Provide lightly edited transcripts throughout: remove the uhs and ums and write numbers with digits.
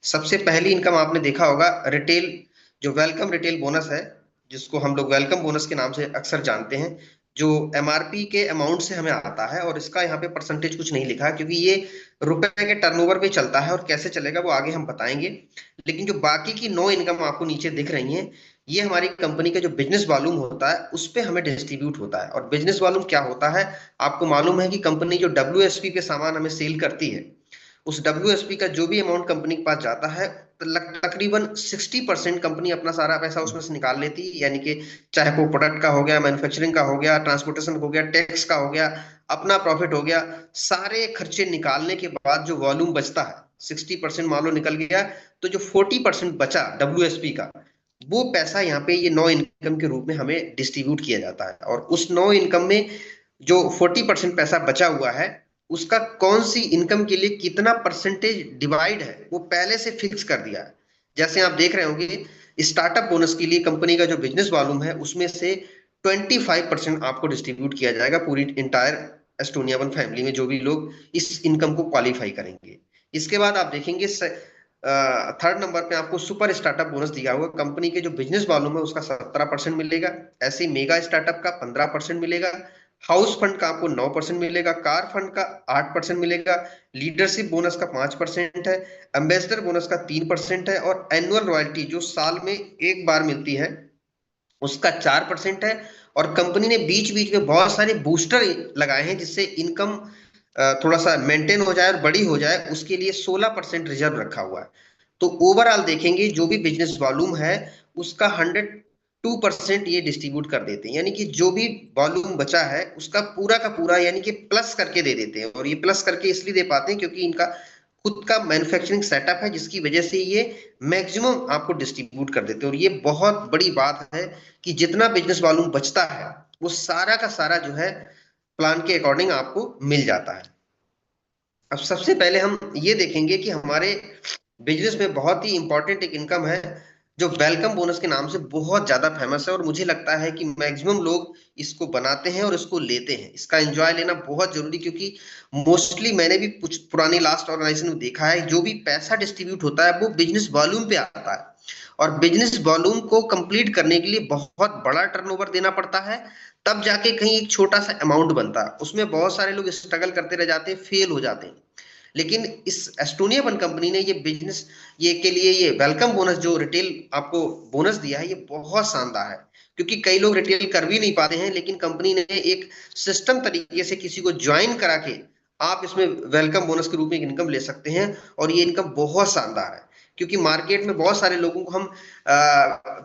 सबसे पहली इनकम आपने देखा होगा रिटेल, जो वेलकम रिटेल बोनस है, जिसको हम लोग वेलकम बोनस के नाम से अक्सर जानते हैं, जो एमआरपी के अमाउंट से हमें आता है। और इसका यहाँ पे परसेंटेज कुछ नहीं लिखा है, क्योंकि ये रुपए के टर्नओवर पे चलता है, और कैसे चलेगा वो आगे हम बताएंगे। लेकिन जो बाकी की 9 इनकम आपको नीचे दिख रही हैं, ये हमारी कंपनी का जो बिजनेस वॉल्यूम होता है उस पे हमें डिस्ट्रीब्यूट होता है। और बिजनेस वॉल्यूम क्या होता है, आपको मालूम है कि कंपनी जो डब्ल्यूएसपी पे सामान हमें सेल करती है, उस डब्ल्यूएसपी का जो भी अमाउंट कंपनी के पास जाता है, तो तकरीबन 60% कंपनी अपना सारा पैसा उसमें से निकाल लेती है। यानी कि चाहे वो प्रोडक्ट का हो गया, मैन्युफैक्चरिंग का हो गया, ट्रांसपोर्टेशन हो गया, टैक्स का हो गया, अपना प्रॉफिट हो गया, सारे खर्चे निकालने के बाद जो वॉल्यूम बचता है, 60% मान लो निकल गया, तो जो 40% बचा डब्ल्यूएसपी का, वो पैसा यहाँ पे ये 9 इनकम के रूप में हमें डिस्ट्रीब्यूट किया जाता है। और उस 9 इनकम में जो 40% पैसा बचा हुआ है, उसका कौन सी इनकम के लिए कितना परसेंटेज डिवाइड है वो पहले से फिक्स कर दिया है। जैसे आप देख रहे होंगे, स्टार्टअप बोनस के लिए कंपनी का जो बिजनेस वॉल्यूम है उसमें से 25% आपको डिस्ट्रीब्यूट किया जाएगा पूरी इंटायर एस्टोनिया वन फैमिली में, जो भी लोग इस इनकम को क्वालिफाई करेंगे। इसके बाद आप देखेंगे थर्ड नंबर पे आपको सुपर स्टार्टअप बोनस दिया हुआ। कंपनी के जो बिजनेस वॉल्यूम है उसका 17% मिलेगा। ऐसे ही मेगा स्टार्टअप का 15% मिलेगा। हाउस फंड का आपको 9% मिलेगा। कार फंड का 8% मिलेगा। लीडरशिप बोनस का 5% है। एम्बेसडर बोनस का 3% है। और एनुअल रॉयल्टी जो साल में एक बार मिलती है, उसका 4% है। और कंपनी ने बीच बीच में बहुत सारे बूस्टर लगाए हैं, जिससे इनकम थोड़ा सा मेंटेन हो जाए और बड़ी हो जाए, उसके लिए 16% रिजर्व रखा हुआ है। तो ओवरऑल देखेंगे जो भी बिजनेस वॉल्यूम है उसका 102% ये डिस्ट्रीब्यूट कर देते हैं। यानी कि जो भी वॉल्यूम बचा है उसका पूरा का पूरा यानी कि प्लस करके दे देते हैं। और ये प्लस करके इसलिए दे पाते हैं क्योंकि इनका खुद का मैन्युफैक्चरिंग सेटअप है, जिसकी वजह से ये मैक्सिमम आपको डिस्ट्रीब्यूट कर देते हैं। और ये बहुत बड़ी बात है कि जितना बिजनेस वॉल्यूम बचता है वो सारा का सारा जो है प्लान के अकॉर्डिंग आपको मिल जाता है। अब सबसे पहले हम ये देखेंगे कि हमारे बिजनेस में बहुत ही इंपॉर्टेंट एक इनकम है, जो वेलकम बोनस के नाम से बहुत ज्यादा फेमस है। और मुझे लगता है कि मैक्सिमम लोग इसको बनाते हैं और इसको लेते हैं। इसका एंजॉय लेना बहुत जरूरी, क्योंकि मोस्टली मैंने भी कुछ पुरानी लास्ट ऑर्गेनाइजेशन में देखा है, जो भी पैसा डिस्ट्रीब्यूट होता है वो बिजनेस वॉल्यूम पे आता है। और बिजनेस वॉल्यूम को कंप्लीट करने के लिए बहुत बड़ा टर्नओवर देना पड़ता है, तब जाके कहीं एक छोटा सा अमाउंट बनता है। उसमें बहुत सारे लोग स्ट्रगल करते रह जाते हैं, फेल हो जाते हैं। लेकिन इस एस्टोनिया वन कंपनी ने ये बिजनेस ये के लिए ये वेलकम बोनस जो रिटेल आपको बोनस दिया है, ये बहुत शानदार है। क्योंकि कई लोग रिटेल कर भी नहीं पाते हैं, लेकिन कंपनी ने एक सिस्टम तरीके से किसी को ज्वाइन करा के आप इसमें वेलकम बोनस के रूप में इनकम ले सकते हैं। और ये इनकम बहुत शानदार है, क्योंकि मार्केट में बहुत सारे लोगों को हम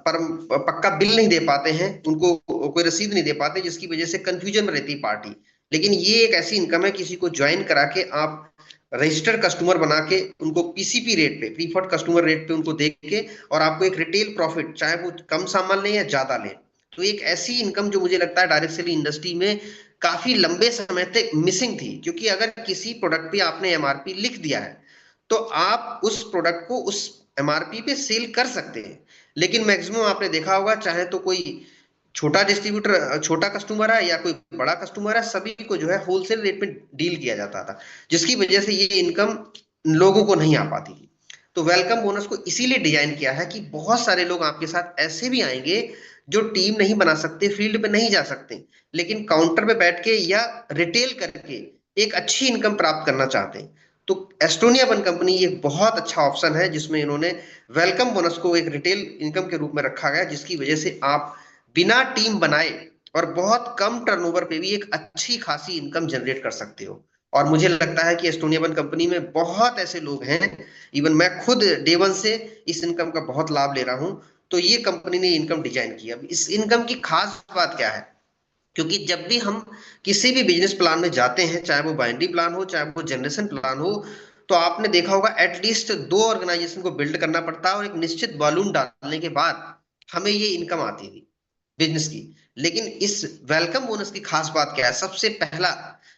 पर पक्का बिल नहीं दे पाते हैं, उनको कोई रसीद नहीं दे पाते, जिसकी वजह से कंफ्यूजन में रहती है पार्टी। लेकिन ये एक ऐसी इनकम है, किसी को ज्वाइन करा के आप रजिस्टर्ड कस्टमर बना के उनको पीसीपी रेट पे, प्रीफर्ड कस्टमर रेट पे उनको दे के, और आपको एक रिटेल प्रॉफिट, चाहे वो कम सामान लें या ज्यादा लें, तो एक ऐसी इनकम जो मुझे लगता है डायरेक्ट सेलिंग इंडस्ट्री में काफी लंबे समय तक मिसिंग थी। क्योंकि अगर किसी प्रोडक्ट पे आपने एमआरपी लिख दिया है, तो आप उस प्रोडक्ट को उस एमआरपी पे सेल कर सकते हैं। लेकिन मैक्सिमम आपने देखा होगा, चाहे तो कोई छोटा डिस्ट्रीब्यूटर, छोटा कस्टमर है या कोई बड़ा कस्टमर है, सभी को जो है होलसेल रेट में डील किया जाता था, जिसकी वजह से ये इनकम लोगों को नहीं आ पाती थी। तो वेलकम बोनस को इसीलिए डिजाइन किया है कि बहुत सारे लोग आपके साथ ऐसे भी आएंगे जो टीम नहीं बना सकते, फील्ड पे नहीं जा सकते, लेकिन काउंटर पे बैठ के या रिटेल करके एक अच्छी इनकम प्राप्त करना चाहते हैं। तो एस्टोनिया वन कंपनी एक बहुत अच्छा ऑप्शन है, जिसमें इन्होंने वेलकम बोनस को एक रिटेल इनकम के रूप में रखा गया, जिसकी वजह से आप बिना टीम बनाए और बहुत कम टर्नओवर पे भी एक अच्छी खासी इनकम जनरेट कर सकते हो। और मुझे लगता है कि एस्टोनिया वन कंपनी में बहुत ऐसे लोग हैं, इवन मैं खुद डे वन से इस इनकम का बहुत लाभ ले रहा हूं। तो ये कंपनी ने इनकम डिजाइन की। अब इस इनकम की खास बात क्या है, क्योंकि जब भी हम किसी भी बिजनेस प्लान में जाते हैं, चाहे वो बाइनरी प्लान हो चाहे वो जनरेशन प्लान हो, तो आपने देखा होगा एटलीस्ट 2 ऑर्गेनाइजेशन को बिल्ड करना पड़ता है, और एक निश्चित वॉल्यूम डालने के बाद हमें ये इनकम आती थी बिजनेस की। लेकिन इस वेलकम बोनस की खास बात क्या है, सबसे पहला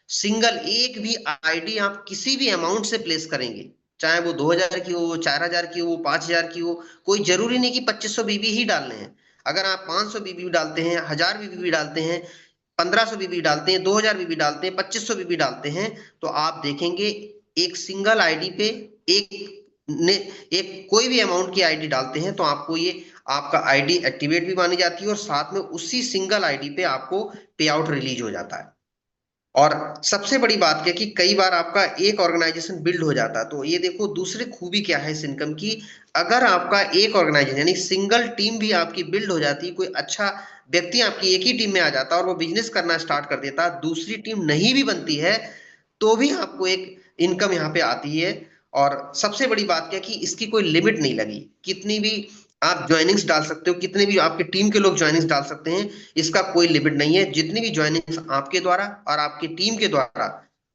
सिंगल एक भी आईडी आप किसी भी अमाउंट से प्लेस करेंगे, चाहे वो 2000 की हो, 4000 की हो, 5000 की हो, कोई जरूरी नहीं कि 2500 बीबी ही डालने हैं। अगर आप 500 बीबी डालते हैं, 1000 बीबी भी डालते हैं, 1500 बीबी डालते हैं, 2000 बीबी डालते हैं, 2500 बीबी डालते हैं, तो आप देखेंगे एक सिंगल आईडी पे एक ने एक कोई भी अमाउंट की आईडी डालते हैं तो आपको ये आपका आईडी एक्टिवेट भी मानी जाती है और साथ में उसी सिंगल आईडी पे आपको पे आउट रिलीज हो जाता है। और सबसे बड़ी बात क्या कि कई बार आपका एक ऑर्गेनाइजेशन बिल्ड हो जाता है, तो ये देखो दूसरी खूबी क्या है इस इनकम की। अगर आपका एक ऑर्गेनाइजेशन यानी सिंगल टीम भी आपकी बिल्ड हो जाती है, कोई अच्छा व्यक्ति आपकी एक ही टीम में आ जाता है और वो बिजनेस करना स्टार्ट कर देता है, दूसरी टीम नहीं भी बनती है तो भी आपको एक इनकम यहाँ पे आती है। और सबसे बड़ी बात क्या कि इसकी कोई लिमिट नहीं लगी, कितनी भी आप ज्वाइनिंग्स डाल सकते हो, कितने भी आपके टीम के लोग ज्वाइनिंग्स डाल सकते हैं, इसका कोई लिमिट नहीं है। जितनी भी ज्वाइनिंग्स आपके द्वारा और आपकी टीम के द्वारा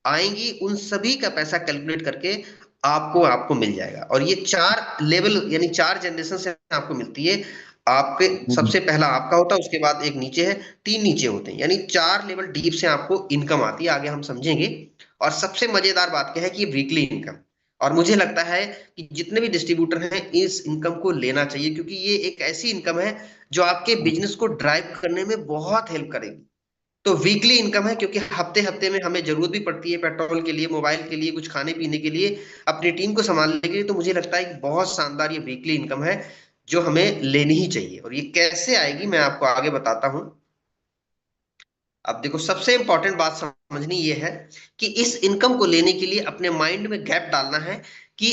आएंगी उन सभी का पैसा कैलकुलेट करके आपको आपको मिल जाएगा। और ये 4 लेवल यानी 4 जनरेशन से आपको मिलती है। आपके सबसे पहला आपका होता है, उसके बाद एक नीचे है, 3 नीचे होते हैं, यानी 4 लेवल डीप से आपको इनकम आती है, आगे हम समझेंगे। और सबसे मजेदार बात क्या है कि वीकली इनकम, और मुझे लगता है कि जितने भी डिस्ट्रीब्यूटर हैं इस इनकम को लेना चाहिए, क्योंकि ये एक ऐसी इनकम है जो आपके बिजनेस को ड्राइव करने में बहुत हेल्प करेगी। तो वीकली इनकम है, क्योंकि हफ्ते हफ्ते में हमें जरूरत भी पड़ती है पेट्रोल के लिए, मोबाइल के लिए, कुछ खाने पीने के लिए, अपनी टीम को संभालने के लिए। तो मुझे लगता है कि बहुत शानदार ये वीकली इनकम है जो हमें लेनी ही चाहिए। और ये कैसे आएगी मैं आपको आगे बताता हूं। अब देखो सबसे इंपॉर्टेंट बात समझनी ये है कि इस इनकम को लेने के लिए अपने माइंड में गैप डालना है कि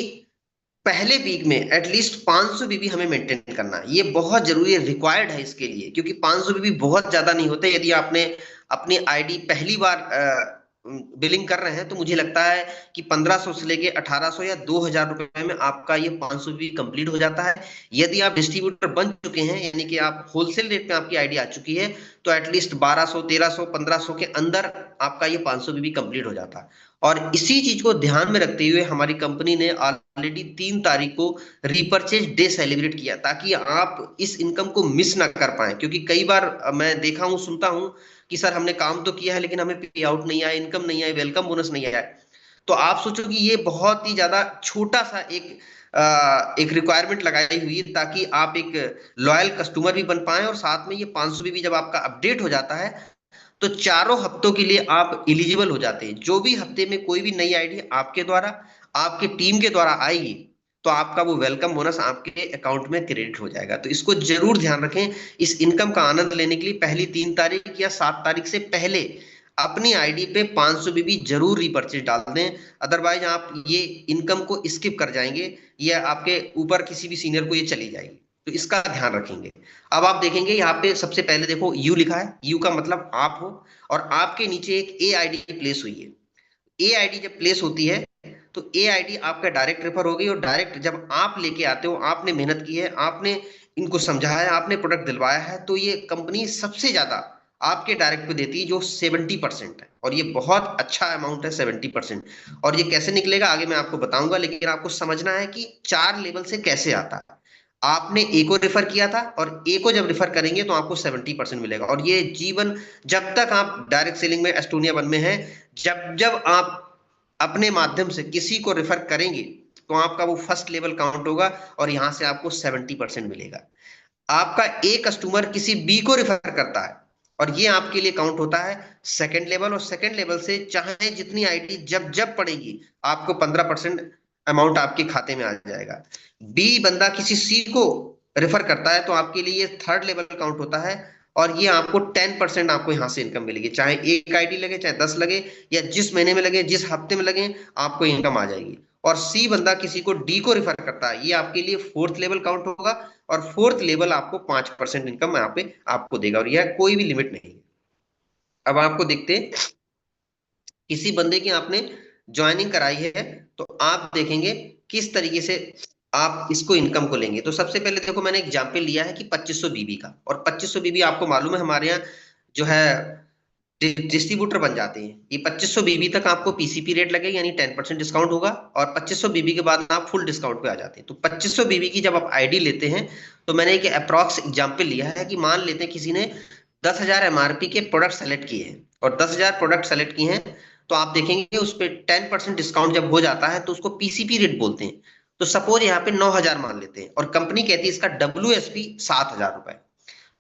पहले वीक में एटलीस्ट 500 बीबी हमें मेंटेन करना है। ये बहुत जरूरी है, रिक्वायर्ड है इसके लिए, क्योंकि 500 बीबी बहुत ज्यादा नहीं होते। यदि आपने अपनी आईडी पहली बार बिलिंग कर रहे हैं तो मुझे लगता है कि 1500 से लेके 1800 या 2000 रुपए में आपका ये 500 बीबी कंप्लीट हो जाता है। यदि आप डिस्ट्रीब्यूटर बन चुके हैं यानी कि आप होलसेल रेट में आपकी आईडी आ चुकी है, तो एटलीस्ट 1200 1300 1500 के अंदर आपका ये 500 बीबी कंप्लीट हो जाता है। और इसी चीज को ध्यान में रखते हुए हमारी कंपनी ने ऑलरेडी 3 तारीख को रीपर्चेज डे सेलिब्रेट किया, ताकि आप इस इनकम को मिस ना कर पाए। क्योंकि कई बार मैं देखा हूं, सुनता हूं कि सर हमने काम तो किया है लेकिन हमें पे आउट नहीं आया, इनकम नहीं आई, वेलकम बोनस नहीं आया। तो आप सोचो कि ये बहुत ही ज्यादा छोटा सा एक रिक्वायरमेंट लगाई हुई है ताकि आप एक लॉयल कस्टमर भी बन पाए, और साथ में ये 500 भी जब आपका अपडेट हो जाता है तो चारों हफ्तों के लिए आप एलिजिबल हो जाते हैं। जो भी हफ्ते में कोई भी नई आईडी आपके द्वारा आपके टीम के द्वारा आएगी तो आपका वो वेलकम बोनस आपके अकाउंट में क्रेडिट हो जाएगा। तो इसको जरूर ध्यान रखें। इस इनकम का आनंद लेने के लिए पहली 3 तारीख या 7 तारीख से पहले अपनी आईडी पे 500 बीबी जरूर रीपर्चेज डाल दें, अदरवाइज आप ये इनकम को स्किप कर जाएंगे, या आपके ऊपर किसी भी सीनियर को ये चली जाएगी। तो इसका ध्यान रखेंगे। अब आप देखेंगे यहाँ पे सबसे पहले देखो यू लिखा है, यू का मतलब आप हो, और आपके नीचे एक ए आईडी प्लेस हुई है। ए आईडी जब प्लेस होती है तो ए आईडी आपका डायरेक्ट रेफर हो गई, और डायरेक्ट जब आप लेके आते हो, आपने मेहनत की है, आपने इनको समझाया है, आपने प्रोडक्ट दिलवाया है, तो ये कंपनी सबसे ज्यादा आपके डायरेक्ट पे देती है जो 70% है, और ये बहुत अच्छा अमाउंट है 70%। और ये कैसे निकलेगा आगे मैं आपको बताऊंगा, लेकिन आपको समझना है कि 4 लेवल से कैसे आता है। आपने ए को रेफर किया था, और ए को जब रेफर करेंगे तो आपको 70% मिलेगा। और ये जीवन जब तक आप डायरेक्ट सेलिंग में एस्टोनिया वन में हैं, जब जब आप अपने माध्यम से किसी को रेफर करेंगे तो आपका वो फर्स्ट लेवल काउंट होगा, और यहां से आपको 70% मिलेगा। आपका ए कस्टमर किसी बी को रेफर करता है और ये आपके लिए काउंट होता है सेकंड लेवल, और सेकंड लेवल से चाहे जितनी आईडी जब जब पड़ेगी आपको 15% अमाउंट आपके खाते में आ जाएगा। बी बंदा किसी सी को रेफर करता है तो आपके लिए ये थर्ड लेवल काउंट होता है, और ये आपको 10% आपको यहाँ से इनकम मिलेगी, चाहे एक आईडी लगे चाहे 10 लगे, या जिस महीने में लगे जिस हफ्ते में लगे आपको इनकम आ जाएगी। और सी बंदा किसी को डी को रेफर करता है, ये आपके लिए फोर्थ लेवल काउंट होगा, और फोर्थ लेवल आपको 5% इनकम यहाँ पे आपको देगा, और यह कोई भी लिमिट नहीं है। अब आपको देखते हैं, किसी बंदे की आपने ज्वाइनिंग कराई है तो आप देखेंगे किस तरीके से आप इसको इनकम को लेंगे। तो सबसे पहले देखो मैंने एग्जाम्पल लिया है कि 2500 बीबी का, और 2500 बीबी आपको मालूम है हमारे यहाँ जो है डिस्ट्रीब्यूटर बन जाते हैं। ये 2500 बीबी तक आपको पीसीपी रेट लगेगा यानी 10% डिस्काउंट होगा, और 2500 बीबी के बाद आप फुल डिस्काउंट पे आ जाते हैं। तो 2500 बीबी की जब आप आईडी लेते हैं तो मैंने एक अप्रॉक्स एग्जाम्पल लिया है कि मान लेते हैं किसी ने 10,000 एमआरपी के प्रोडक्ट सेलेक्ट किए हैं, और 10,000 प्रोडक्ट सेलेक्ट किए हैं, तो आप देखेंगे उस पर 10% डिस्काउंट जब हो जाता है तो उसको पीसीपी रेट बोलते हैं। तो सपोज यहाँ पे 9,000 मान लेते हैं, और कंपनी कहती है इसका WSP 7,000 रुपए।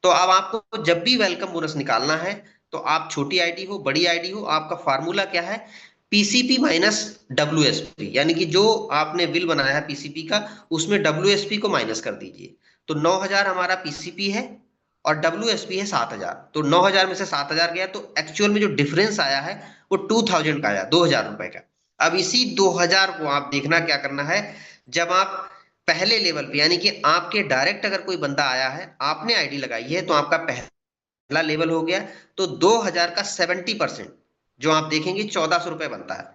तो अब आपको जब भी वेलकम बोनस निकालना है तो आप छोटी आईडी हो बड़ी आईडी हो, आपका फार्मूला क्या है, पीसीपी माइनस डब्ल्यूएसपी, यानी कि जो आपने बिल बनाया है पीसीपी का, उसमें डब्ल्यूएसपी को माइनस कर दीजिए। तो 9,000 हमारा पीसीपी है और डब्ल्यूएसपी है 7,000। तो 9,000 में से 7,000 गया, तो एक्चुअल में जो डिफरेंस आया है वो 2,000 का आया, 2,000 रुपए का। अब इसी 2,000 को आप देखना क्या करना है, जब आप पहले लेवल पे, यानी कि आपके डायरेक्ट अगर कोई बंदा आया है, आपने आईडी लगाई है, तो आपका पहला लेवल हो गया। तो 2,000 का 70% जो आप देखेंगे 1,400 रुपए बनता है,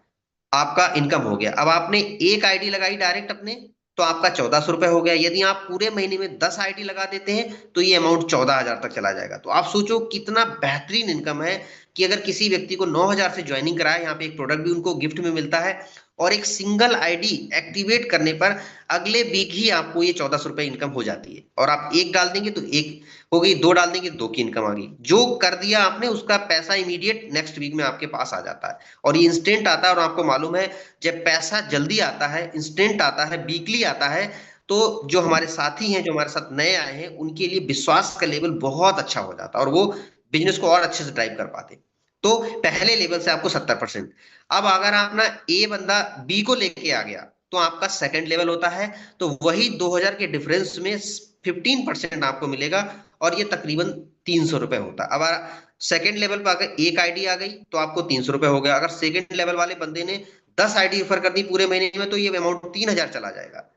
आपका इनकम हो गया। अब आपने एक आईडी लगाई डायरेक्ट अपने, तो आपका 1,400 रुपए हो गया। यदि आप पूरे महीने में 10 आईडी लगा देते हैं तो ये अमाउंट 14,000 तक चला जाएगा। तो आप सोचो कितना बेहतरीन इनकम है कि अगर किसी व्यक्ति को 9,000 से ज्वाइनिंग कराए, यहाँ पे एक प्रोडक्ट भी उनको गिफ्ट में मिलता है, और एक सिंगल आईडी एक्टिवेट करने पर अगले वीक ही आपको ये 1,400 रुपए इनकम हो जाती है। और आप एक डाल देंगे तो एक हो गई, दो डाल देंगे तो दो की इनकम आ गई। जो कर दिया आपने उसका पैसा इमीडिएट नेक्स्ट वीक में आपके पास आ जाता है, और ये इंस्टेंट आता है। और आपको मालूम है जब पैसा जल्दी आता है, इंस्टेंट आता है, वीकली आता है, तो जो हमारे साथी हैं, जो हमारे साथ नए आए हैं, उनके लिए विश्वास का लेवल बहुत अच्छा हो जाता है और वो बिजनेस को और अच्छे से ड्राइव कर पाते हैं। तो पहले लेवल से आपको 70%। अब अगर आप ना ए बंदा बी को लेके आ गया, तो आपका सेकंड लेवल होता है। तो वही 2,000 के डिफरेंस में 15% आपको मिलेगा, और ये तकरीबन 300 रुपए होता है। अब सेकंड लेवल पर अगर एक आईडी आ गई तो आपको 300 रुपए हो गया। अगर सेकंड लेवल वाले बंदे ने 10 आईडी रेफर कर दी पूरे महीने में, तो ये अमाउंट 3,000 चला जाएगा।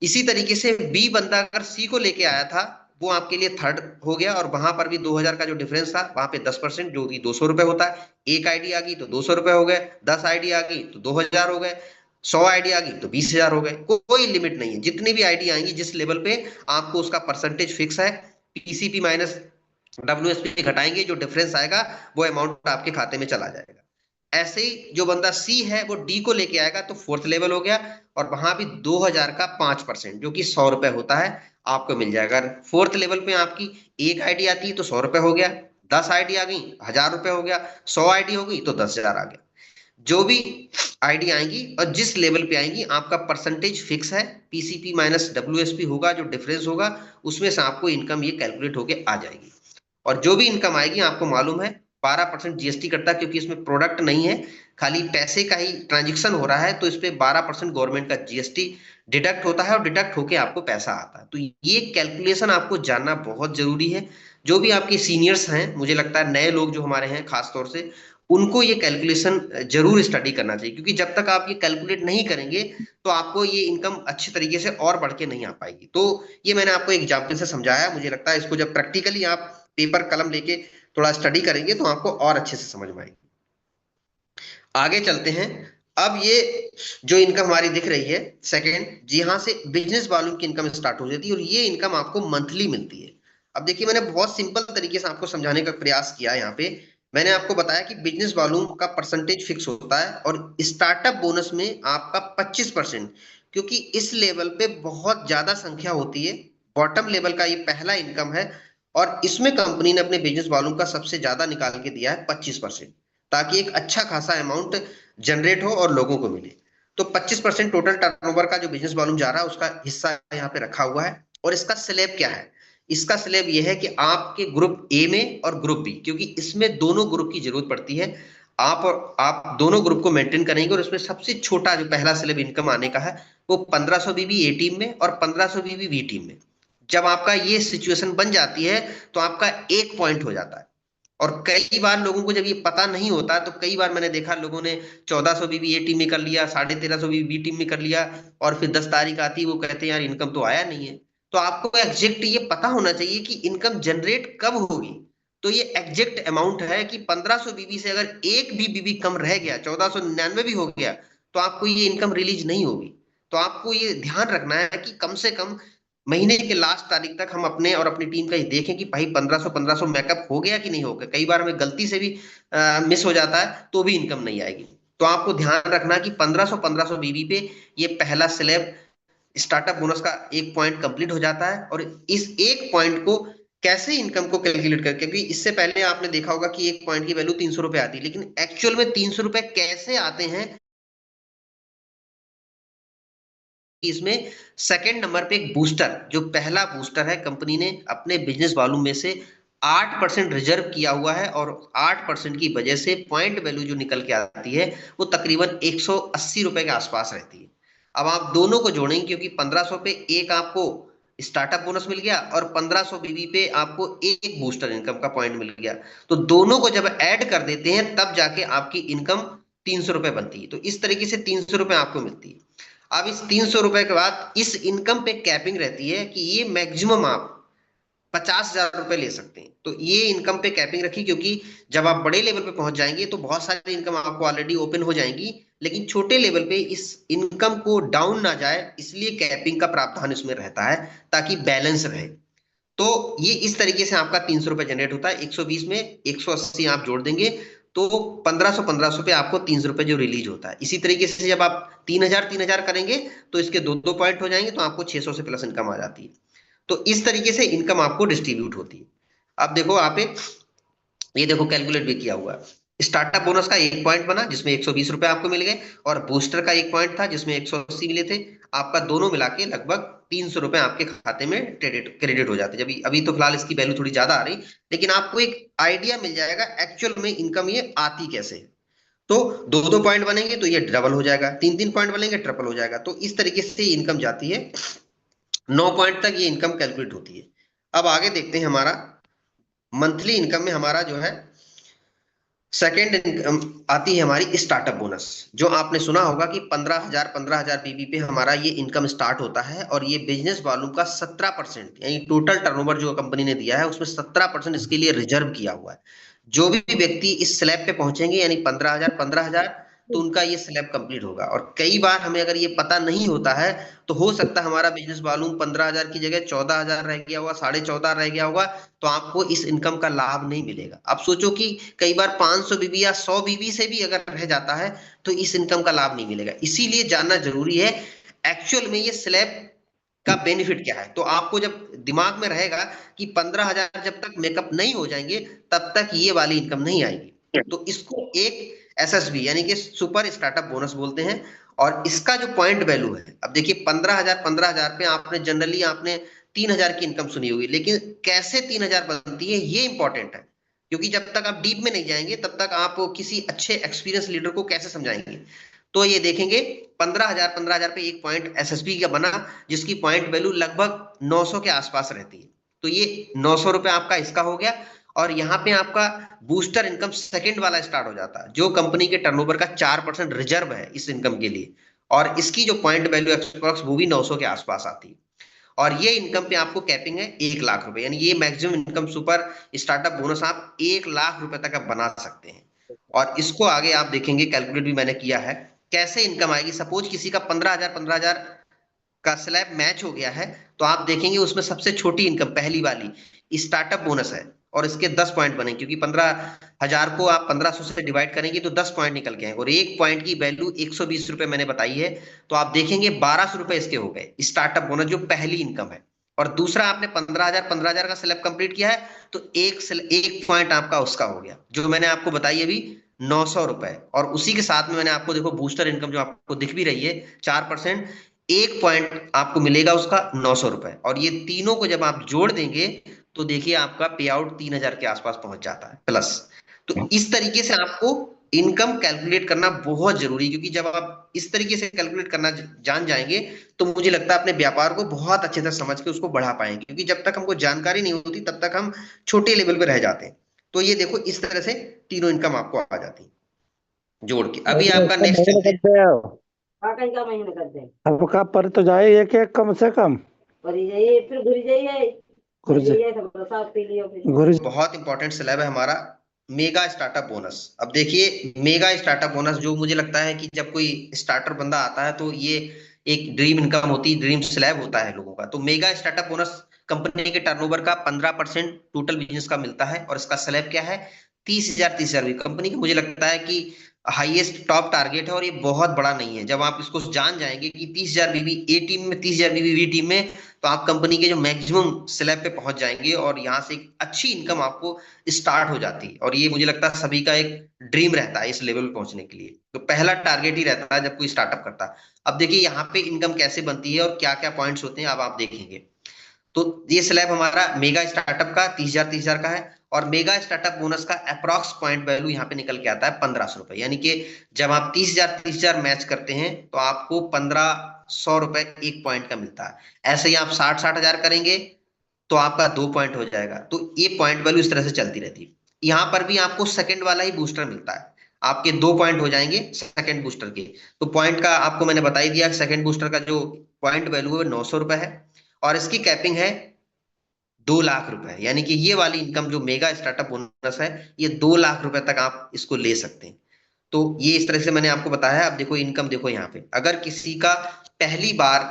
इसी तरीके से बी बंदा अगर सी को लेके आया था, वो आपके लिए थर्ड हो गया, और वहां पर भी 2,000 का जो डिफरेंस था, वहां पे 10% जो कि 200 रुपए होता है। एक आईडी आ गई तो 200 रुपए हो गए, 10 आईडी आ गई तो 2,000 हो गए, 100 आईडी आ गई तो 20,000 हो गए। कोई लिमिट नहीं है, जितनी भी आईडी आएंगी जिस लेवल पे, आपको उसका परसेंटेज फिक्स है। पीसीपी माइनस डब्ल्यूएसपी घटाएंगे, जो डिफरेंस आएगा वो अमाउंट आपके खाते में चला जाएगा। ऐसे ही जो बंदा सी है वो डी को लेके आएगा, तो फोर्थ लेवल हो गया, और वहां भी 2,000 का 5% जो कि 100 रुपए होता है, आपको मिल जाएगा। फोर्थ लेवल पे आपकी एक आईडी आती है तो 100 रुपए हो गया, 10 आईडी आ गई 1,000 रुपए हो गया, 100 आईडी हो गई तो 10,000 आ गया। जो भी आईडी आएंगी और जिस लेवल पे आएंगी, आपका परसेंटेज फिक्स है। पीसीपी माइनस डब्ल्यूएसपी होगा, जो डिफरेंस होगा उसमें से आपको इनकम ये कैलकुलेट होके आ जाएगी। और जो भी इनकम आएगी, आपको मालूम है 12% जीएसटी कटता है, क्योंकि इसमें प्रोडक्ट नहीं है, खाली पैसे का ही ट्रांजेक्शन हो रहा है। तो इस पे 12% गवर्नमेंट का जीएसटी डिडक्ट होता है, और डिडक्ट होके आपको पैसा आता है। तो ये कैलकुलेशन आपको जानना बहुत जरूरी है। जो भी आपके सीनियर्स हैं, मुझे लगता है नए लोग जो हमारे हैं खास तौर से, उनको ये कैलकुलेशन जरूर स्टडी करना चाहिए, क्योंकि जब तक आप ये कैलकुलेट नहीं करेंगे तो आपको ये इनकम अच्छे तरीके से और बढ़ के नहीं आ पाएगी। तो ये मैंने आपको एग्जाम्पल से समझाया। मुझे लगता है इसको जब प्रैक्टिकली आप पेपर कलम लेके थोड़ा स्टडी करेंगे तो आपको और अच्छे से समझ में आएगी। आगे चलते हैं। अब ये जो इनकम हमारी दिख रही है सेकंड, जी हाँ, से बिजनेस वालों की इनकम स्टार्ट हो जाती है, और ये इनकम आपको मंथली मिलती है। अब देखिए, मैंने बहुत सिंपल तरीके से आपको समझाने का प्रयास किया है। यहाँ पे मैंने आपको बताया कि बिजनेस वालों का परसेंटेज फिक्स होता है, और स्टार्टअप बोनस में आपका 25%, क्योंकि इस लेवल पे बहुत ज्यादा संख्या होती है। बॉटम लेवल का ये पहला इनकम है, और इसमें कंपनी ने अपने बिजनेस वालों का सबसे ज्यादा निकाल के दिया है 25%, ताकि एक अच्छा खासा अमाउंट जनरेट हो और लोगों को मिले। तो 25% टोटल टर्नओवर का जो बिजनेस वॉल्यूम जा रहा है, उसका हिस्सा यहाँ पे रखा हुआ है। और इसका स्लैब क्या है? इसका स्लैब ये है कि आपके ग्रुप ए में और ग्रुप बी, क्योंकि इसमें दोनों ग्रुप की जरूरत पड़ती है, आप दोनों ग्रुप को मेंटेन करेंगे। और इसमें सबसे छोटा जो पहला स्लैब इनकम आने का है, वो 1,500 बीबी ए टीम में और 1,500 बीबी बी टीम में। जब आपका ये सिचुएशन बन जाती है, तो आपका एक पॉइंट हो जाता है। और कई बार लोगों को जब ये पता नहीं होता, तो कई बार मैंने देखा लोगों ने 1,400 बीबी ए टीम में कर लिया, 1350 बीबी बी टीम में कर लिया, और फिर 10 तारीख आती है, वो कहते हैं यार इनकम तो आया नहीं है। तो आपको एग्जैक्ट ये पता होना चाहिए कि इनकम जनरेट कब होगी। तो ये एग्जैक्ट अमाउंट है कि 1,500 बीबी से अगर एक भी बीबी कम रह गया, 1,499 भी हो गया, तो आपको ये इनकम रिलीज नहीं होगी। तो आपको ये ध्यान रखना है कि कम से कम महीने के लास्ट तारीख तक हम अपने और अपनी टीम का ये देखें कि भाई 1,500 मेकअप हो गया कि नहीं हो गया। कई बार हमें गलती से भी मिस हो जाता है, तो भी इनकम नहीं आएगी। तो आपको ध्यान रखना कि 1,500 बीबी पे ये पहला स्लैब स्टार्टअप बोनस का एक पॉइंट कंप्लीट हो जाता है। और इस एक पॉइंट को कैसे इनकम को कैलकुलेट कर, क्योंकि इससे पहले आपने देखा होगा कि एक पॉइंट की वैल्यू 300 रुपए आती है, लेकिन एक्चुअल में 300 रुपए कैसे आते हैं, इसमें सेकंड नंबर पे एक बूस्टर, जो पहला बूस्टर है, कंपनी ने अपने बिजनेस वॉल्यूम में से 8% रिजर्व किया हुआ है, और 8% की वजह से पॉइंट वैल्यू जो निकल के आती है वो तकरीबन 180 रुपए के आसपास रहती है। अब आप दोनों को जोड़ेंगे, क्योंकि 1500 पे एक आपको स्टार्टअप बोनस मिल गया और 1500 बीबी पे आपको एक बूस्टर इनकम का पॉइंट मिल गया, तो दोनों को जब ऐड कर देते हैं तब जाके आपकी इनकम 300 रुपए बनती है। तो इस तरीके से 300 रुपए आपको मिलती है। अब इस 300 रुपए के बाद इस इनकम पे कैपिंग रहती है कि ये मैक्सिमम आप 50,000 रुपए ले सकते हैं। तो ये इनकम पे कैपिंग रखी, क्योंकि जब आप बड़े लेवल पे पहुंच जाएंगे तो बहुत सारी इनकम आपको ऑलरेडी ओपन हो जाएंगी, लेकिन छोटे लेवल पे इस इनकम को डाउन ना जाए, इसलिए कैपिंग का प्रावधान इसमें रहता है ताकि बैलेंस रहे। तो ये इस तरीके से आपका 300 रुपए जनरेट होता है। 120 में 180 आप जोड़ देंगे तो 1500 पे आपको 300 रुपए जो रिलीज होता है। इसी तरीके से जब आप 3000 करेंगे तो इसके दो दो पॉइंट हो जाएंगे, तो आपको 600 से प्लस इनकम आ जाती है। तो इस तरीके से इनकम आपको डिस्ट्रीब्यूट होती है। अब देखो आप ये देखो कैलकुलेट भी किया हुआ है। स्टार्टअप बोनस का एक पॉइंट बना जिसमें 120 रुपए आपको मिल गए, और बूस्टर का एक पॉइंट था जिसमें 180 मिले थे। आपका दोनों मिला के लगभग 300 रुपए आपके खाते में क्रेडिट हो जाते। जब अभी तो फिलहाल इसकी वैल्यू थोड़ी ज्यादा आ रही, लेकिन आपको एक आइडिया मिल जाएगा एक्चुअल में इनकम ये आती कैसे। तो दो दो पॉइंट बनेंगे तो ये डबल हो जाएगा, तीन तीन पॉइंट बनेंगे ट्रिपल हो जाएगा। तो इस तरीके से इनकम जाती है। 9 पॉइंट तक ये इनकम कैलकुलेट होती है। अब आगे देखते हैं हमारा मंथली इनकम में हमारा जो है सेकेंड इनकम आती है हमारी स्टार्टअप बोनस। जो आपने सुना होगा कि 15,000 बीबी पे हमारा ये इनकम स्टार्ट होता है, और ये बिजनेस वॉल्यूम का 17%, यानी टोटल टर्नओवर जो कंपनी ने दिया है उसमें 17% इसके लिए रिजर्व किया हुआ है। जो भी व्यक्ति इस स्लैब पे पहुंचेंगे यानी 15,000 तो उनका ये स्लैब कंप्लीट होगा। और कई बार हमें अगर ये पता नहीं होता है तो हो सकता है हमारा बिजनेस वॉल्यूम 15,000 की जगह 14,000 रह गया होगा, 14,500 रह गया होगा, तो आपको इस इनकम का लाभ नहीं मिलेगा। आप सोचो कि कई बार 500 बीबी या 100 बीबी से भी अगर रह जाता है तो इस इनकम का लाभ नहीं मिलेगा। इसीलिए जानना जरूरी है एक्चुअल में ये स्लैब का बेनिफिट क्या है। तो आपको जब दिमाग में रहेगा कि 15,000 जब तक मेकअप नहीं हो जाएंगे तब तक ये वाली इनकम नहीं आएगी, तो इसको एक एसएसबी यानी कि सुपर स्टार्टअप बोनस बोलते हैं। और इसका जो पॉइंट वैल्यू है, अब देखिए 15,000 पे आपने जनरली आपने 3,000 की इनकम सुनी होगी, लेकिन कैसे 3,000 बनती है ये इंपॉर्टेंट है। क्योंकि जब तक आप डीप में नहीं जाएंगे तब तक आप किसी अच्छे एक्सपीरियंस लीडर को कैसे समझाएंगे। तो ये देखेंगे 15,000 पे एक पॉइंट एसएसबी का बना, जिसकी पॉइंट वैल्यू लगभग 900 के आसपास रहती है। तो ये 900 रुपए आपका इसका हो गया। और यहाँ पे आपका बूस्टर इनकम सेकंड वाला स्टार्ट हो जाता है, जो कंपनी के टर्नओवर का 4% रिजर्व है इस इनकम के लिए, और इसकी जो पॉइंट वैल्यू एक्सप्रोक्स वो भी 900 के आसपास आती है। और ये इनकम पे आपको कैपिंग है 1 लाख रुपए, यानी ये maximum income super startup bonus आप 1 लाख रुपए तक आप बना सकते हैं। और इसको आगे आप देखेंगे कैलकुलेट भी मैंने किया है कैसे इनकम आएगी। सपोज किसी का 15,000 का स्लैब मैच हो गया है, तो आप देखेंगे उसमें सबसे छोटी इनकम पहली वाली स्टार्टअप बोनस है, और इसके 10 पॉइंट बने, क्योंकि 15,000 को आप 1500 से डिवाइड करेंगे तो 10 पॉइंट निकल के आएंगे, और एक पॉइंट की वैल्यू 120 रुपए मैंने बताई है। तो आप देखेंगे 1,200 रुपए इसके हो गए स्टार्टअप बोनस, जो पहली इनकम है। और दूसरा आपने 15,000 का स्लैब कंप्लीट किया है, तो एक पॉइंट आपका उसका हो गया, जो मैंने आपको बताई अभी 900 रुपए। और उसी के साथ में मैंने आपको देखो बूस्टर इनकम जो आपको दिख भी रही है 4%, एक पॉइंट आपको मिलेगा उसका 900 रुपए। और ये तीनों को जब आप जोड़ देंगे तो देखिए आपका पे आउट 3,000 के आसपास पहुंच जाता है प्लस। तो इस तरीके से आपको इनकम कैलकुलेट करना बहुत जरूरी है, क्योंकि जब आप इस तरीके से कैलकुलेट करना जान जाएंगे तो मुझे लगता है अपने व्यापार को बहुत अच्छे से समझ के उसको बढ़ा पाएंगे। क्योंकि जब तक हमको जानकारी नहीं होती तब तक हम छोटे लेवल पे रह जाते हैं। तो ये देखो इस तरह से तीनों इनकम आपको आ जाती है जोड़ के। अभी आपका नेक्स्ट चलते हैं। हाँ कहीं का महीने करते हैं। आपका पर तो जाए एक एक कम से कम भरी जाइए फिर घुरी जाइए भरी गुरुजी जाइए सब साफ पी लियो फिर। गुरुजी बहुत इंपॉर्टेंट स्लैब है हमारा मेगा स्टार्टअप बोनस। अब देखिए मेगा स्टार्टअप बोनस, जो मुझे लगता है कि जब कोई स्टार्टर बंदा आता है तो ये एक ड्रीम इनकम होती है, ड्रीम स्लैब होता है लोगों का। तो मेगा स्टार्टअप बोनस कंपनी के टर्नओवर का 15% टोटल बिजनेस का मिलता है, और इसका स्लैब क्या है 30,000 भी कंपनी की मुझे लगता है कि हाईएस्ट टॉप टारगेट है। और ये बहुत बड़ा नहीं है, जब आप इसको जान जाएंगे कि 30,000 बीबी ए टीम में 30,000 बीबी बी टीम में, तो आप कंपनी के जो मैक्सिमम स्लैब पे पहुंच जाएंगे, और यहाँ से एक अच्छी इनकम आपको स्टार्ट हो जाती है। और ये मुझे लगता है सभी का एक ड्रीम रहता है इस लेवल पे पहुंचने के लिए। तो पहला टारगेट ही रहता है जब कोई स्टार्टअप करता है। अब देखिए यहाँ पे इनकम कैसे बनती है और क्या क्या पॉइंट्स होते हैं अब आप देखेंगे। तो ये स्लैब हमारा मेगा स्टार्टअप का 30,000 का है, और मेगा स्टार्टअप बोनस का अप्रॉक्स पॉइंट वैल्यू यहाँ पे निकल के आता है 1,500 रुपए। यानी कि जब आप 30,000 मैच करते हैं तो आपको 1,500 रुपए एक पॉइंट का मिलता है। ऐसे ही आप 60,000 करेंगे तो आपका 2 पॉइंट हो जाएगा। तो ये पॉइंट वैल्यू इस तरह से चलती रहती है। यहाँ पर भी आपको सेकंड वाला ही बूस्टर मिलता है, आपके 2 पॉइंट हो जाएंगे सेकंड बूस्टर के। तो पॉइंट का आपको मैंने बता ही दिया, सेकंड बूस्टर का जो पॉइंट वैल्यू है 900 रुपए है, और इसकी कैपिंग है 2 लाख रुपए। यानी कि ये वाली इनकम जो मेगा स्टार्टअप बोनस है, ये 2 लाख रुपए तक आप इसको ले सकते हैं। तो ये इस तरह से मैंने आपको बताया है। अब देखो इनकम, देखो यहाँ पे अगर किसी का पहली बार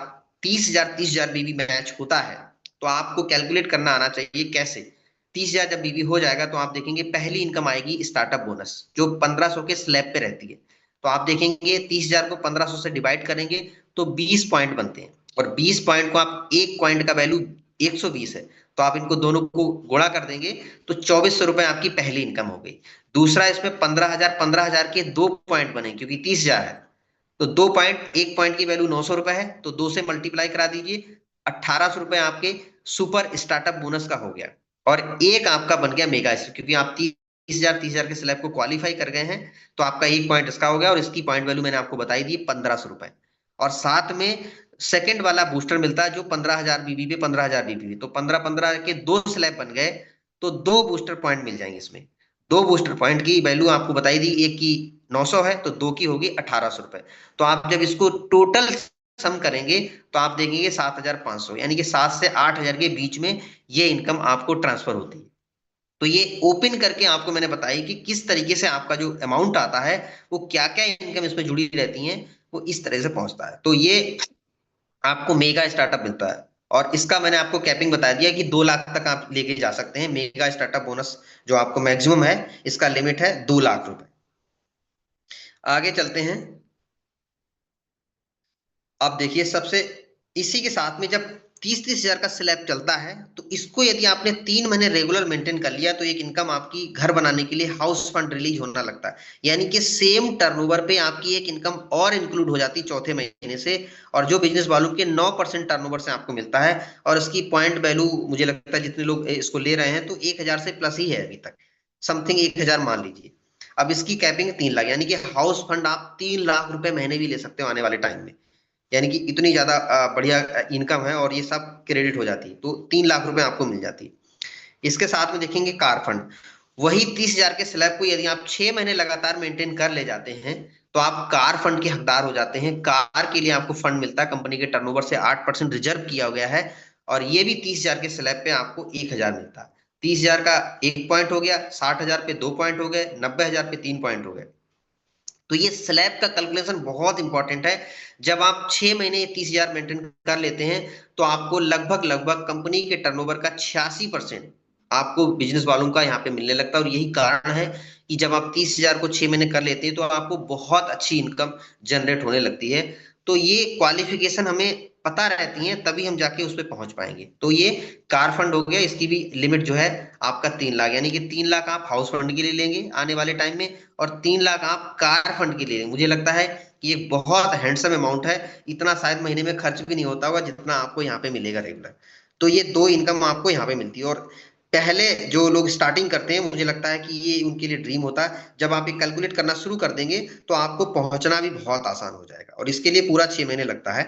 30,000 बीबी मैच होता है तो आपको कैलकुलेट करना आना चाहिए कैसे। 30,000 जब बीबी हो जाएगा तो आप देखेंगे पहली इनकम आएगी स्टार्टअप बोनस, जो 1,500 के स्लैब पे रहती है। तो आप देखेंगे 30,000 को 1,500 से डिवाइड करेंगे तो 20 पॉइंट बनते हैं, और 20 पॉइंट को आप, एक पॉइंट का वैल्यू 120 है, तो आप इनको दोनों को गुणा कर देंगे तो 2,400 रुपए आपकी पहली इनकम हो गई। दूसरा, इसमें 15,000 के 2 पॉइंट बने क्योंकि 30,000 है, तो 2 पॉइंट, एक पॉइंट की वैल्यू 900 रुपए है, तो 2 से मल्टीप्लाई करा दीजिए, 1,800 रुपए आपके सुपर स्टार्टअप बोनस का हो गया। और एक आपका बन गया मेगा, क्योंकि आप 30,000 के स्लैब को क्वालिफाई कर गए हैं, तो आपका एक पॉइंट इसका हो गया, और इसकी पॉइंट वैल्यू मैंने आपको बताई दी 1,500 रुपए। और साथ में सेकंड वाला बूस्टर मिलता है जो 15,000 बीबी पे 15,000 बीबी पे, तो 15-15 के 2 स्लैब बन गए, तो 2 बूस्टर पॉइंट मिल जाएंगे इसमें। 2 बूस्टर पॉइंट की वैल्यू आपको बताई दी, एक की 900 है तो 2 की होगी 1,800 रुपए। तो आप जब इसको टोटल सम करेंगे तो आप देखेंगे 7,500, यानी कि 7 से 8,000 के बीच में ये इनकम आपको ट्रांसफर होती है। तो ये ओपन करके आपको मैंने बताई कि किस तरीके से आपका जो अमाउंट आता है, वो क्या क्या इनकम इसमें जुड़ी रहती है, वो इस तरह से पहुंचता है। तो ये आपको मेगा स्टार्टअप मिलता है, और इसका मैंने आपको कैपिंग बता दिया कि 2 लाख तक आप लेके जा सकते हैं। मेगा स्टार्टअप बोनस जो आपको मैक्सिमम है, इसका लिमिट है 2 लाख रुपए। आगे चलते हैं। अब देखिए, सबसे इसी के साथ में जब 30-30 हजार का स्लैब चलता है, तो इसको यदि आपने 3 महीने रेगुलर मेंटेन कर लिया, तो एक इनकम आपकी घर बनाने के लिए हाउस फंड रिलीज होना लगता है। यानी कि सेम टर्नओवर पे आपकी एक इनकम और इंक्लूड हो जाती है चौथे महीने से, और जो बिजनेस वालों के 9% टर्नओवर से आपको मिलता है। और इसकी पॉइंट वैल्यू मुझे लगता है जितने लोग इसको ले रहे हैं तो 1,000 से प्लस ही है अभी तक, समथिंग 1,000 मान लीजिए। अब इसकी कैपिंग 3 लाख, यानी कि हाउस फंड आप 3 लाख रुपए महीने भी ले सकते हो आने वाले टाइम में। यानी कि इतनी ज्यादा बढ़िया इनकम है, और ये सब क्रेडिट हो जाती है, तो 3 लाख रुपए आपको मिल जाती है। इसके साथ में देखेंगे कार फंड, वही 30,000 के स्लैब को यदि आप 6 महीने लगातार मेंटेन कर ले जाते हैं, तो आप कार फंड के हकदार हो जाते हैं। कार के लिए आपको फंड मिलता है, कंपनी के टर्नओवर से 8% रिजर्व किया गया है, और ये भी 30,000 के स्लैब पे आपको 1,000 मिलता है। 30,000 का एक पॉइंट हो गया, 60,000 पे 2 पॉइंट हो गए, 90,000 पे 3 पॉइंट हो गए। तो ये स्लैब का कैलकुलेशन बहुत इंपॉर्टेंट है। जब आप 6 महीने 30,000 मेंटेन कर लेते हैं, तो आपको लगभग लगभग कंपनी के टर्नओवर का 86% आपको बिजनेस वालों का यहाँ पे मिलने लगता है। और यही कारण है कि जब आप 30,000 को 6 महीने कर लेते हैं, तो आपको बहुत अच्छी इनकम जनरेट होने लगती है। तो ये क्वालिफिकेशन हमें पता रहती है, तभी हम जाके उस पर पहुंच पाएंगे। तो ये कार फंड हो गया, इसकी भी लिमिट जो है आपका 3 लाख, यानी कि 3 लाख आप हाउस फंड के लिए लेंगे आने वाले टाइम में, और 3 लाख आप कार फंड के लिए लेंगे। मुझे लगता है कि ये बहुत हैंडसम अमाउंट है, इतना शायद महीने में खर्च भी नहीं होता होगा जितना आपको यहाँ पे मिलेगा रेगुलर। तो ये 2 इनकम आपको यहाँ पे मिलती है। और पहले जो लोग स्टार्टिंग करते हैं, मुझे लगता है कि ये उनके लिए ड्रीम होता है। जब आप ये कैलकुलेट करना शुरू कर देंगे, तो आपको पहुंचना भी बहुत आसान हो जाएगा, और इसके लिए पूरा 6 महीने लगता है,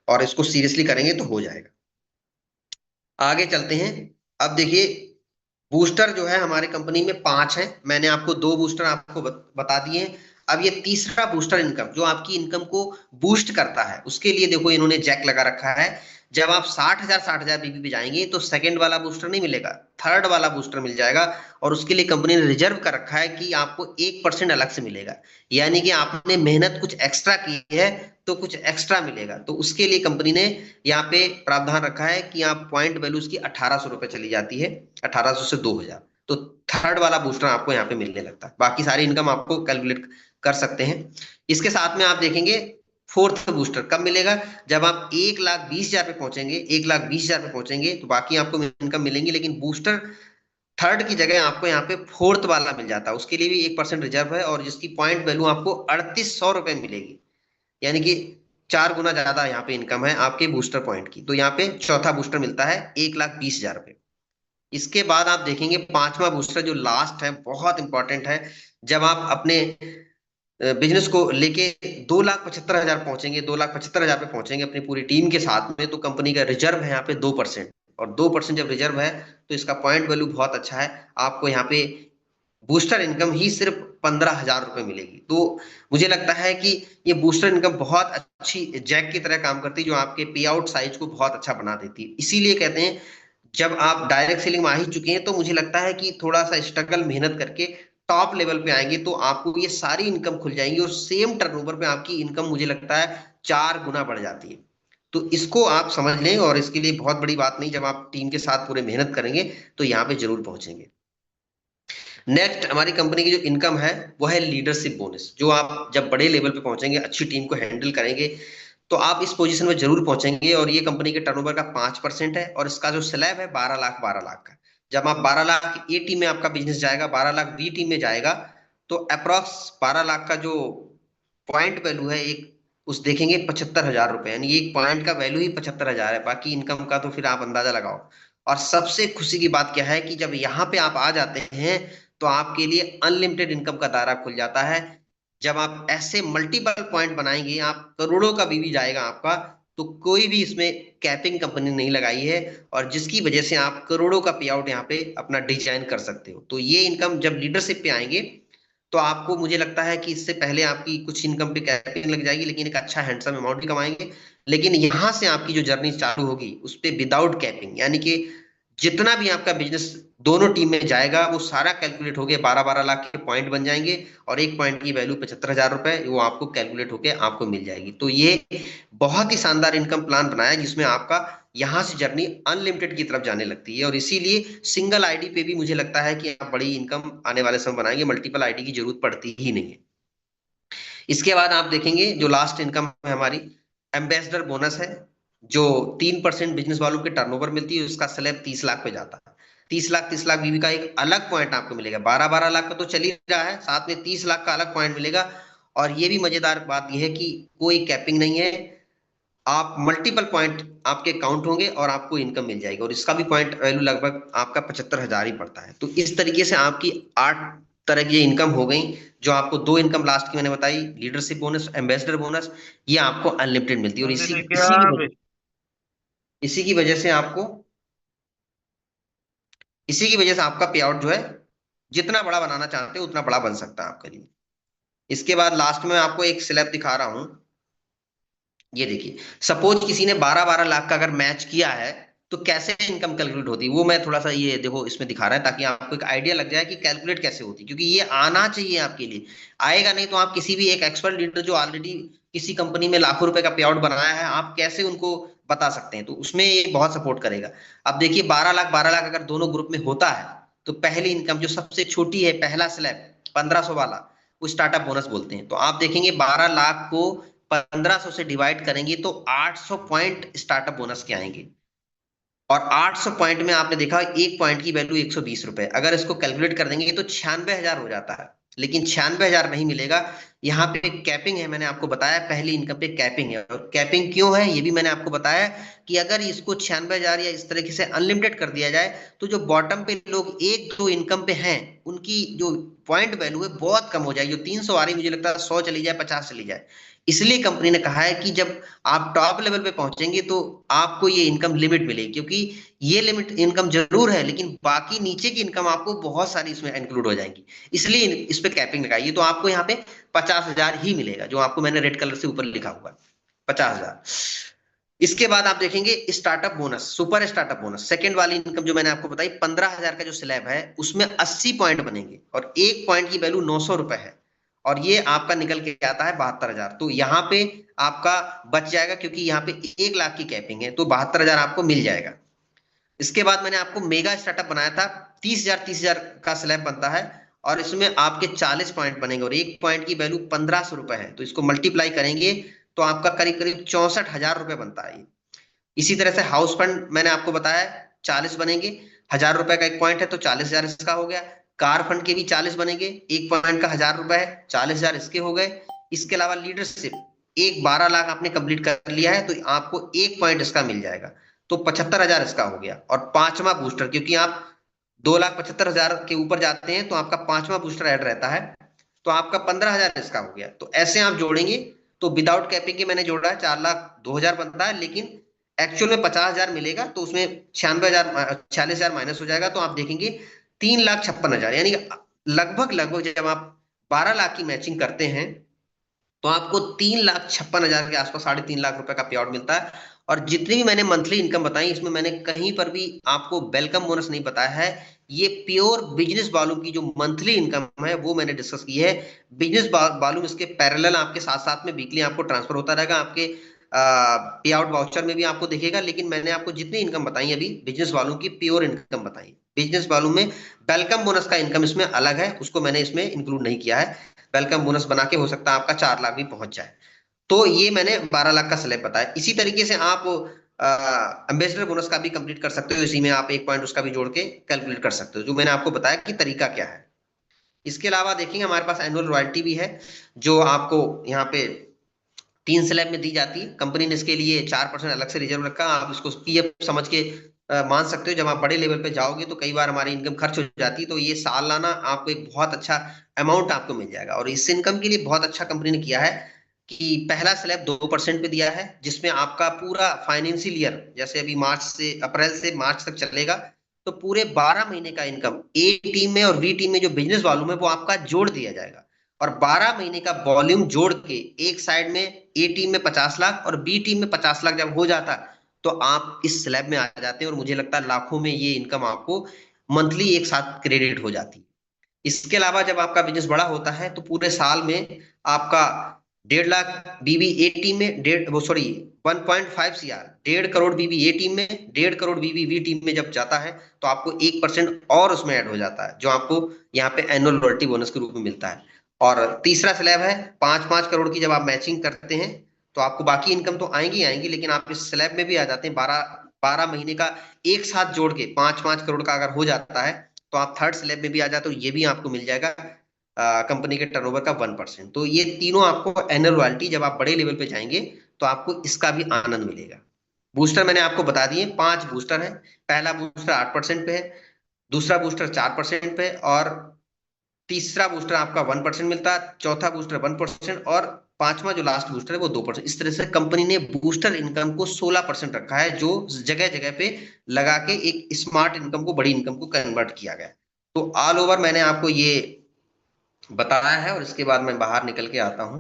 और इसको सीरियसली करेंगे तो हो जाएगा। आगे चलते हैं। अब देखिए, बूस्टर जो है हमारे कंपनी में 5 है, मैंने आपको 2 बूस्टर आपको बता दिए हैं। अब ये तीसरा बूस्टर इनकम जो आपकी इनकम को बूस्ट करता है, उसके लिए देखो इन्होंने जैक लगा रखा है। जब आप 60,000 बीबी पे जाएंगे, तो सेकंड वाला बूस्टर नहीं मिलेगा, थर्ड वाला बूस्टर मिल जाएगा। और उसके लिए कंपनी ने रिजर्व कर रखा है कि आपको 1% अलग से मिलेगा, यानी कि आपने मेहनत कुछ एक्स्ट्रा की है तो कुछ एक्स्ट्रा मिलेगा। तो उसके लिए कंपनी ने यहाँ पे प्रावधान रखा है कि आप पॉइंट वैल्यू उसकी 1,800 रुपए चली जाती है, 1,800 से 2,000, तो थर्ड वाला बूस्टर आपको यहाँ पे मिलने लगता है। बाकी सारी इनकम आपको कैलकुलेट कर सकते हैं। इसके साथ में आप देखेंगे फोर्थ बूस्टर कब मिलेगा, जब आप 1,20,000 पे पहुंचेंगे, 1,20,000 पे पहुंचेंगे, तो बाकी आपको इनकम मिलेंगी। लेकिन बूस्टर थर्ड की जगह आपको यहाँ पे फोर्थ वाला मिल जाता है, उसके लिए भी 1% रिजर्व है, और जिसकी पॉइंट वैल्यू आपको 3,800 रुपए मिलेगी। यानी कि 4 गुना ज्यादा यहाँ पे इनकम है आपके बूस्टर पॉइंट की। तो यहाँ पे चौथा बूस्टर मिलता है 1,20,000 रुपए। इसके बाद आप देखेंगे पांचवा बूस्टर जो लास्ट है, बहुत इंपॉर्टेंट है। जब आप अपने बिजनेस को लेके 2,75,000 पहुंचेंगे, 2,75,000 पे पहुंचेंगे अपनी पूरी टीम के साथ में, तो कंपनी का रिजर्व है यहाँ पे 2%। और 2% जब रिजर्व है तो इसका पॉइंट वैल्यू बहुत अच्छा है। आपको यहाँ पे बूस्टर इनकम ही सिर्फ 15,000 रुपए मिलेगी। तो मुझे लगता है कि ये बूस्टर इनकम बहुत अच्छी जैक की तरह काम करती है, जो आपके पे आउट साइज को बहुत अच्छा बना देती है। इसीलिए कहते हैं जब आप डायरेक्ट सेलिंग में आ ही चुके हैं तो मुझे लगता है कि थोड़ा सा स्ट्रगल मेहनत करके टॉप लेवल पे आएंगे तो आपको ये सारी इनकम खुल जाएंगी, और सेम टर्नओवर पे आपकी इनकम मुझे लगता है 4 गुना बढ़ जाती है। तो इसको आप समझ लें, और इसके लिए बहुत बड़ी बात नहीं, जब आप टीम के साथ पूरे मेहनत करेंगे तो यहाँ पे जरूर पहुंचेंगे। नेक्स्ट हमारी कंपनी की जो इनकम है वो है लीडरशिप बोनस। जो आप जब बड़े लेवल पे पहुंचेंगे, अच्छी टीम को हैंडल करेंगे, तो आप इस पोजीशन में जरूर पहुंचेंगे। और ये कंपनी के टर्नओवर का 5% है, और इसका जो स्लैब है 12 लाख का। जब आप 12 लाख ए टीम में आपका बिजनेस जाएगा, 12 लाख बी टीम में जाएगा, तो अप्रोक्स 12 लाख का जो पॉइंट वैल्यू है एक उस देखेंगे 75,000 रुपए, यानी एक पॉइंट का वैल्यू ही 75,000 है। बाकी इनकम का तो फिर आप अंदाजा लगाओ। और सबसे खुशी की बात क्या है कि जब यहाँ पे आप आ जाते हैं तो आपके लिए अनलिमिटेड इनकम का दायरा खुल जाता है। जब आप ऐसे मल्टीपल पॉइंट बनाएंगे, आप करोड़ों का बीवी जाएगा आपका, तो कोई भी इसमें कैपिंग कंपनी नहीं लगाई है, और जिसकी वजह से आप करोड़ों का पे आउट यहाँ पे अपना डिजाइन कर सकते हो। तो ये इनकम जब लीडरशिप पे आएंगे तो आपको, मुझे लगता है कि इससे पहले आपकी कुछ इनकम पे कैपिंग लग जाएगी, लेकिन एक अच्छा हैंडसम अमाउंट भी कमाएंगे। लेकिन यहां से आपकी जो जर्नी चालू होगी उस पे विदाउट कैपिंग, यानी कि जितना भी आपका बिजनेस दोनों टीम में जाएगा वो सारा कैलकुलेट होके 12-12 लाख के पॉइंट बन जाएंगे, और एक पॉइंट की वैल्यू 75,000 रुपए वो आपको कैलकुलेट होके आपको मिल जाएगी। तो ये बहुत ही शानदार इनकम प्लान बनाया है, जिसमें आपका यहां से जर्नी अनलिमिटेड की तरफ जाने लगती है। और इसीलिए सिंगल आईडी पे भी मुझे लगता है कि आप बड़ी इनकम आने वाले समय बनाएंगे, मल्टीपल आईडी की जरूरत पड़ती ही नहीं है। इसके बाद आप देखेंगे जो लास्ट इनकम है हमारी, एम्बेसडर बोनस है, जो 3% बिजनेस वालों के टर्नओवर मिलती है, उसका स्लैब 30 लाख पे जाता है। 30 लाख बीवी का एक अलग पॉइंट आपको मिलेगा। 12-12 लाख का तो चल ही रहा है, साथ में 30 लाख का अलग पॉइंट मिलेगा। और ये भी मजेदार बात यह है कि कोई कैपिंग नहीं है, आप मल्टीपल पॉइंट आपके काउंट होंगे और आपको इनकम मिल जाएगी, और इसका भी पॉइंट वैल्यू लगभग आपका 75,000 ही पड़ता है। तो इस तरीके से आपकी 8 तरह की इनकम हो गई। जो आपको 2 इनकम लास्ट की मैंने बताई, लीडरशिप बोनस, एम्बेसडर बोनस, ये आपको अनलिमिटेड मिलती है। और इसी की वजह से आपको, इसी की वजह से आपका पे आउट जो है जितना बड़ा बनाना चाहते हो उतना बड़ा बन सकता है आपके लिए। इसके बाद लास्ट में आपको एक स्लैब दिखा रहा हूं, ये देखिए। सपोज किसी ने 12-12 लाख का अगर मैच किया है तो कैसे इनकम कैलकुलेट होती है, वो मैं थोड़ा सा ये देखो इसमें दिखा रहा है, ताकि आपको एक आइडिया लग जाए कि कैलकुलेट कैसे होती है। क्योंकि ये आना चाहिए आपके लिए, आएगा नहीं तो आप किसी भी एक एक्सपर्ट लीडर जो ऑलरेडी किसी कंपनी में लाखों रुपए का पे आउट बनाया है, आप कैसे उनको बता सकते हैं। तो उसमें ये बहुत सपोर्ट करेगा। अब देखिए 12 लाख अगर दोनों ग्रुप में होता है तो पहली इनकम जो सबसे छोटी है, पहला स्लैब 1500 वाला, वो स्टार्टअप बोनस बोलते हैं। तो आप देखेंगे 12 लाख को 1500 से डिवाइड करेंगे तो 800 पॉइंट स्टार्टअप बोनस के आएंगे। और 800 पॉइंट में आपने देखा एक पॉइंट की वैल्यू 120 रुपए, अगर इसको कैलकुलेट कर देंगे तो 96,000 हो जाता है। लेकिन 96,000 नहीं मिलेगा, यहाँ पे कैपिंग है। मैंने आपको बताया पहली इनकम पे कैपिंग है, और कैपिंग क्यों है ये भी मैंने आपको बताया कि अगर इसको 96,000 या इस तरीके से अनलिमिटेड कर दिया जाए तो जो बॉटम पे लोग 1-2 इनकम पे हैं उनकी जो पॉइंट वैल्यू है बहुत कम हो जाएगी। जो 300 आ रही, मुझे लगता है 100 चली जाए, 50 चली जाए। इसलिए कंपनी ने कहा है कि जब आप टॉप लेवल पे पहुंचेंगे तो आपको ये इनकम लिमिट मिलेगी, क्योंकि ये लिमिट इनकम जरूर है लेकिन बाकी नीचे की इनकम आपको बहुत सारी इसमें इंक्लूड हो जाएंगी। इसलिए इस पे कैपिंग लगाइए, तो आपको यहाँ पे 50,000 ही मिलेगा, जो आपको मैंने रेड कलर से ऊपर लिखा हुआ है 50,000। इसके बाद आप देखेंगे startup bonus, super startup bonus, second वाली इनकम जो मैंने आपको बताई, 15,000 का जो स्लैब है उसमें 80 पॉइंट बनेंगे, और एक पॉइंट की वैल्यू 900 रुपए है, और ये आपका निकल के आता है 72,000। तो यहाँ पे आपका बच जाएगा, क्योंकि यहाँ पे 1 लाख की कैपिंग है, तो 72,000 आपको मिल जाएगा। इसके बाद मैंने आपको मेगा स्टार्टअप बनाया था, 30,000 का स्लैब बनता है, और इसमें आपके 40 पॉइंट बनेंगे, और एक पॉइंट की वैल्यू 1500 रुपए है। तो इसको मल्टीप्लाई करेंगे तो आपका करीब करीब 64,000 रुपए बनता है। इसी तरह से हाउस फंड मैंने आपको बताया 40 बनेंगे, 1,000 रुपए का एक पॉइंट है तो 40,000 इसका हो गया। कार फंड के भी 40 बनेंगे, एक पॉइंट का 1,000 रुपए है, 40,000 इसके हो गए। इसके अलावा लीडरशिप एक 12 लाख आपने कंप्लीट कर लिया है तो आपको 1 पॉइंट इसका मिल जाएगा, तो 75,000 इसका हो गया। और पांचवा बूस्टर, क्योंकि आप 2,75,000 के ऊपर जाते हैं तो आपका पांचवा बूस्टर ऐड रहता है, तो आपका 15,000 इसका हो गया। तो ऐसे आप जोड़ेंगे तो विदाउट कैपिंग के मैंने जोड़ा है 4,02,000 बनता है, लेकिन एक्चुअल में 50,000 मिलेगा, तो उसमें 46,000 माइनस हो जाएगा, तो आप देखेंगे 3,56,000, यानी लगभग लगभग जब आप 12 लाख की मैचिंग करते हैं तो आपको 3,56,000 के आसपास 3.5 लाख रुपए का पे आउट मिलता है। और जितनी भी मैंने मंथली इनकम बताई, इसमें मैंने कहीं पर भी आपको वेलकम बोनस नहीं बताया है। ये प्योर बिजनेस वॉल्यूम की जो मंथली इनकम है वो मैंने डिस्कस की है। बिजनेस वॉल्यूम इसके पैरेलल आपके साथ साथ में वीकली आपको ट्रांसफर होता रहेगा, आपके पे आउट वाउचर में भी आपको दिखेगा। लेकिन मैंने आपको जितनी इनकम बताई अभी बिजनेस वॉल्यूम की प्योर इनकम बताई, बिजनेस वॉल्यूम में वेलकम बोनस का इनकम इसमें अलग है, उसको मैंने इसमें इंक्लूड नहीं किया है। वेलकम बोनस बना के हो सकता है आपका 4 लाख भी पहुंच जाए। तो ये मैंने 12 लाख का स्लैब बताया। इसी तरीके से आप एम्बेसडर बोनस का भी कंप्लीट कर सकते हो, इसी में आप 1 पॉइंट उसका भी जोड़ के कैलकुलेट कर सकते हो, जो मैंने आपको बताया कि तरीका क्या है। इसके अलावा देखेंगे हमारे पास एनुअल रॉयल्टी भी है, जो आपको यहाँ पे 3 स्लैब में दी जाती है। कंपनी ने इसके लिए 4% अलग से रिजर्व रखा, आप इसको पीएफ समझ के मान सकते हो। जब आप बड़े लेवल पे जाओगे तो कई बार हमारी इनकम खर्च हो जाती है, तो ये सालाना आपको एक बहुत अच्छा अमाउंट आपको मिल जाएगा। और इस इनकम के लिए बहुत अच्छा कंपनी ने किया है कि पहला स्लैब 2% पे दिया है, जिसमें आपका पूरा फाइनेंशियल ईयर, जैसे अभी अप्रैल से मार्च तक चलेगा, तो पूरे 12 महीने का इनकम ए टीम में और बी टीम में जो बिजनेस वॉल्यूम है वो आपका जोड़ दिया जाएगा। और 12 महीने का वॉल्यूम जोड़ के एक साइड में ए टीम में 50 लाख और बी टीम में 50 लाख जब हो जाता तो आप इस स्लैब में आ जाते हैं, और मुझे लगता है लाखों में ये इनकम आपको मंथली एक साथ क्रेडिट हो जाती है। इसके अलावा जब आपका बिजनेस बड़ा होता है तो पूरे साल में आपका 1.5 लाख बीबी ए टीम में, 1.5 CR, 1.5 करोड़ बीबी ए टीम में, 1.5 करोड़ बीबी बी टीम में जब जाता है तो आपको 1% और उसमें ऐड हो जाता है, जो आपको यहाँ पे एनुअल रॉयल्टी बोनस के रूप में मिलता है। और तीसरा स्लैब है 5-5 करोड़ की, जब आप मैचिंग करते हैं तो आपको बाकी इनकम तो आएंगी आएंगी, लेकिन आप इस स्लैब में भी आ जाते हैं। 12 महीने का एक साथ जोड़ के 5-5 करोड़ का अगर हो जाता है तो आप थर्ड स्लैब में भी आ जाते हो, ये भी आपको मिल जाएगा कंपनी के टर्नओवर का 1%। तो ये तीनों आपको एनुअल रॉयल्टी, जब आप बड़े लेवल पे जाएंगे तो आपको इसका भी आनंद मिलेगा। बूस्टर मैंने आपको बता दिए, 5 बूस्टर है। पहला बूस्टर 8% पे है, दूसरा बूस्टर 4% पे है, और तीसरा बूस्टर आपका 1% मिलता है, चौथा बूस्टर 1%, और पांचवा जो लास्ट बूस्टर है वो 2%। इस तरह से कंपनी ने बूस्टर इनकम को 16% रखा है, जो जगह जगह पे लगा के एक स्मार्ट इनकम को, बड़ी इनकम को कन्वर्ट किया गया। तो ऑल ओवर मैंने आपको ये बताया है, और इसके बाद मैं बाहर निकल के आता हूँ।